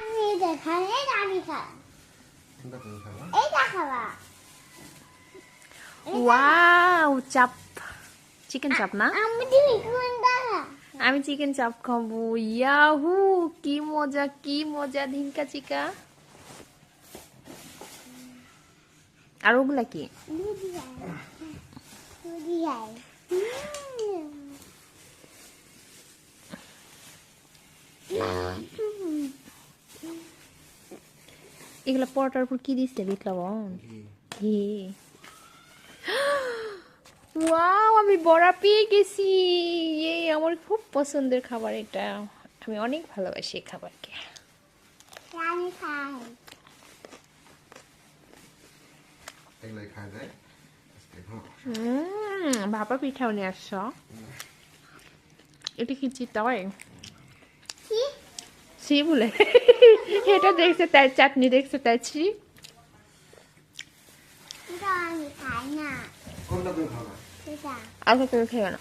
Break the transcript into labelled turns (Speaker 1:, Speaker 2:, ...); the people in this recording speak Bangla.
Speaker 1: আমি এটা খাই, এটা আমি খাই,
Speaker 2: কোনটা তুমি খাবা?
Speaker 1: এইটা খাবা।
Speaker 3: ওয়াও, চাপ, চিকেন চাপ না?
Speaker 1: আমি তুমি কোনটা খা?
Speaker 3: আমি চিকেন চাপ খাবো। ইয়াহু, কি মজা কি মজা, ধিনকা চিকা। আর ওগুলা কি?
Speaker 1: দুধি খাই, দুধি খাই।
Speaker 3: এগুলা পরোটার উপর কি দিচ্ছে বিপ্লবন?
Speaker 2: ঘি।
Speaker 3: ঘি। ওয়াও, আমি বড়া পেয়ে গেছি। আমার খুব পছন্দের খাবার এটা। আমি অনেক ভালোবাসি এই খাবারকে।
Speaker 1: আমি খাই।
Speaker 2: এগুলাই খাওয়া যায় আজকে, হ্যাঁ।
Speaker 3: ভাপা পিঠাও নিয়ে আসছ। এটা কি চিতই?
Speaker 1: কি?
Speaker 3: ছি বলে। এটা দেখছে তাই, চাটনি দেখছে তাই ছি।
Speaker 1: এটা আমি খাই না,
Speaker 2: কোনটা তুমি খাবা?
Speaker 1: এটা।
Speaker 3: আগে তুমি খেয়ে না।